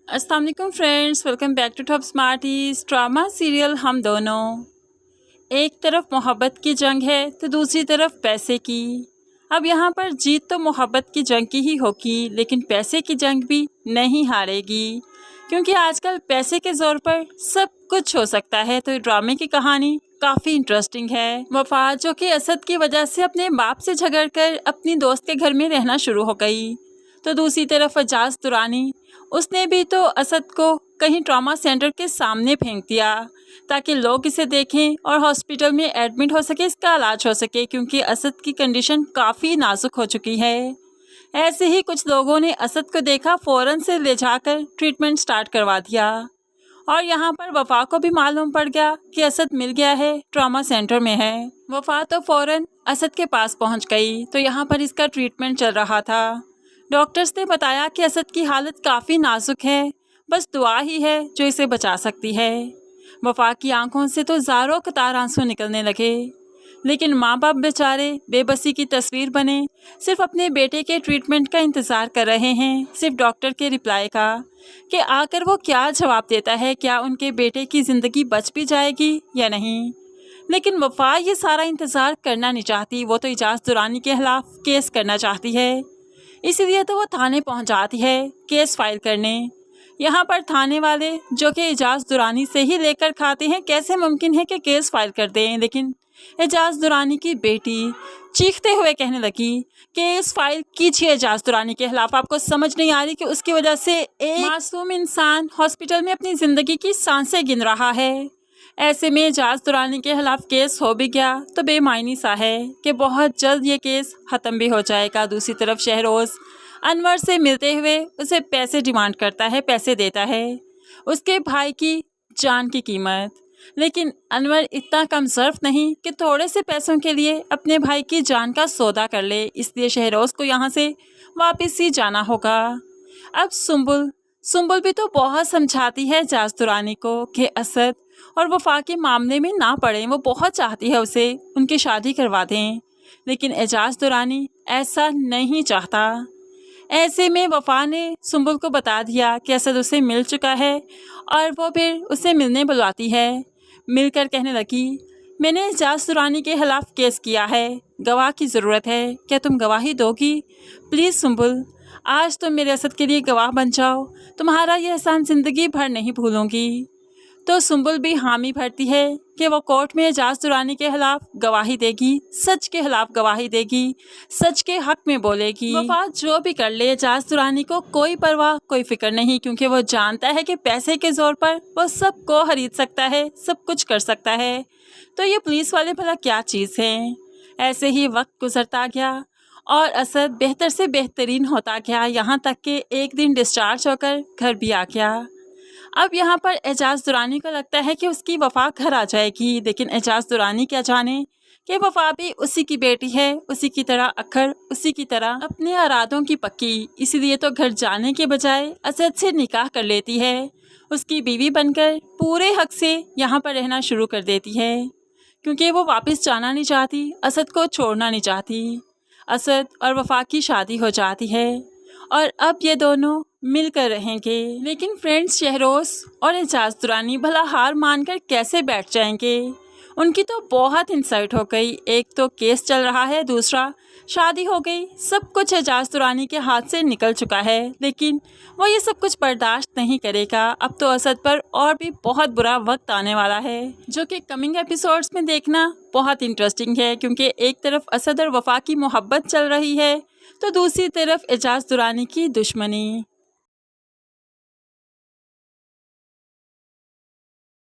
अस्सलाम वालेकुम friends, welcome back to top smarties. Drama serial Hum Dono. एक तरफ मोहब्बत की जंग है तो दूसरी तरफ पैसे की। अब यहाँ पर जीत तो मोहब्बत की जंग की ही होगी, लेकिन पैसे की जंग भी नहीं हारेगी, क्योंकि आजकल पैसे के जोर पर सब कुछ हो सकता है। तो ड्रामे की कहानी काफ़ी इंटरेस्टिंग है। वफा जो कि असद की वजह से अपने बाप से झगड़कर अपनी दोस्त के घर में रहना शुरू हो गई, तो दूसरी तरफ एजाज दुरानी, उसने भी तो असद को कहीं ट्रॉमा सेंटर के सामने फेंक दिया ताकि लोग इसे देखें और हॉस्पिटल में एडमिट हो सके, इसका इलाज हो सके, क्योंकि असद की कंडीशन काफ़ी नाजुक हो चुकी है। ऐसे ही कुछ लोगों ने असद को देखा, फ़ौरन से ले जाकर ट्रीटमेंट स्टार्ट करवा दिया। और यहाँ पर वफा को भी मालूम पड़ गया कि असद मिल गया है, ट्रॉमा सेंटर में है। वफा तो फ़ौरन असद के पास पहुँच गई, तो यहाँ पर इसका ट्रीटमेंट चल रहा था। डॉक्टर्स ने बताया कि असद की हालत काफ़ी नाजुक है, बस दुआ ही है जो इसे बचा सकती है। वफा की आंखों से तो ज़ारों कतार आंसू निकलने लगे, लेकिन माँ बाप बेचारे बेबसी की तस्वीर बने, सिर्फ अपने बेटे के ट्रीटमेंट का इंतज़ार कर रहे हैं, सिर्फ डॉक्टर के रिप्लाई का, कि आकर वो क्या जवाब देता है, क्या उनके बेटे की ज़िंदगी बच भी जाएगी या नहीं। लेकिन वफा ये सारा इंतज़ार करना नहीं चाहती, वो तो एजाज दुरानी के खिलाफ केस करना चाहती है। इसीलिए तो वो थाने पहुंच जाती है केस फाइल करने। यहाँ पर थाने वाले जो कि एजाज दुरानी से ही लेकर खाते हैं, कैसे मुमकिन है कि केस फाइल कर दें। लेकिन एजाज दुरानी की बेटी चीखते हुए कहने लगी, केस फाइल कीजिए एजाज दुरानी के खिलाफ। आपको समझ नहीं आ रही कि उसकी वजह से एक मासूम इंसान हॉस्पिटल में अपनी ज़िंदगी की सांसें गिन रहा है। ऐसे में एजाज दुरानी के खिलाफ केस हो भी गया तो बेमायनी सा है कि बहुत जल्द ये केस ख़त्म भी हो जाएगा। दूसरी तरफ शहरोज़ अनवर से मिलते हुए उसे पैसे डिमांड करता है, पैसे देता है, उसके भाई की जान की कीमत। लेकिन अनवर इतना कमज़र्फ नहीं कि थोड़े से पैसों के लिए अपने भाई की जान का सौदा कर ले, इसलिए शहरोज़ को यहाँ से वापस ही जाना होगा। अब सुंबुल भी तो बहुत समझाती है एजाज दुरानी को कि असद और वफा के मामले में ना पड़े, वो बहुत चाहती है उसे उनकी शादी करवा दें, लेकिन एजाज दुरानी ऐसा नहीं चाहता। ऐसे में वफा ने सुंबुल को बता दिया कि असद उसे मिल चुका है, और वो फिर उसे मिलने बुलवाती है। मिलकर कहने लगी, मैंने एजाज दुरानी के खिलाफ केस किया है, गवाह की ज़रूरत है, क्या तुम गवाही दोगी? प्लीज़ सुंबुल, आज तुम मेरे असद के लिए गवाह बन जाओ, तुम्हारा यह एहसान ज़िंदगी भर नहीं भूलूंगी। तो सुंबुल भी हामी भरती है कि वो कोर्ट में एजाज दुरानी के खिलाफ गवाही देगी, सच के खिलाफ गवाही देगी, सच के हक में बोलेगी। वफा जो भी कर ले, एजाज दुरानी को कोई परवाह, कोई फिक्र नहीं, क्योंकि वो जानता है कि पैसे के जोर पर वो सबको खरीद सकता है, सब कुछ कर सकता है। तो ये पुलिस वाले भला क्या चीज़ है। ऐसे ही वक्त गुजरता गया और असद बेहतर से बेहतरीन होता गया, यहाँ तक कि एक दिन डिस्चार्ज होकर घर भी आ गया। अब यहाँ पर एजाज दुरानी को लगता है कि उसकी वफा घर आ जाएगी, लेकिन एजाज दुरानी क्या जाने कि वफा भी उसी की बेटी है, उसी की तरह अखर, उसी की तरह अपने इरादों की पक्की। इसीलिए तो घर जाने के बजाय असद से निकाह कर लेती है, उसकी बीवी बनकर पूरे हक से यहाँ पर रहना शुरू कर देती है, क्योंकि वो वापस जाना नहीं चाहती, असद को छोड़ना नहीं चाहती। असद और वफा की शादी हो जाती है और अब ये दोनों मिलकर रहेंगे। लेकिन फ्रेंड्स, शहरोज़ और एजाज दुरानी भला हार मानकर कैसे बैठ जाएंगे। उनकी तो बहुत इंसल्ट हो गई, एक तो केस चल रहा है, दूसरा शादी हो गई, सब कुछ एजाज दुरानी के हाथ से निकल चुका है, लेकिन वो ये सब कुछ बर्दाश्त नहीं करेगा। अब तो असद पर और भी बहुत बुरा वक्त आने वाला है, जो कि कमिंग एपिसोड्स में देखना बहुत इंटरेस्टिंग है, क्योंकि एक तरफ असद और वफा की मोहब्बत चल रही है तो दूसरी तरफ एजाज दुरानी की दुश्मनी।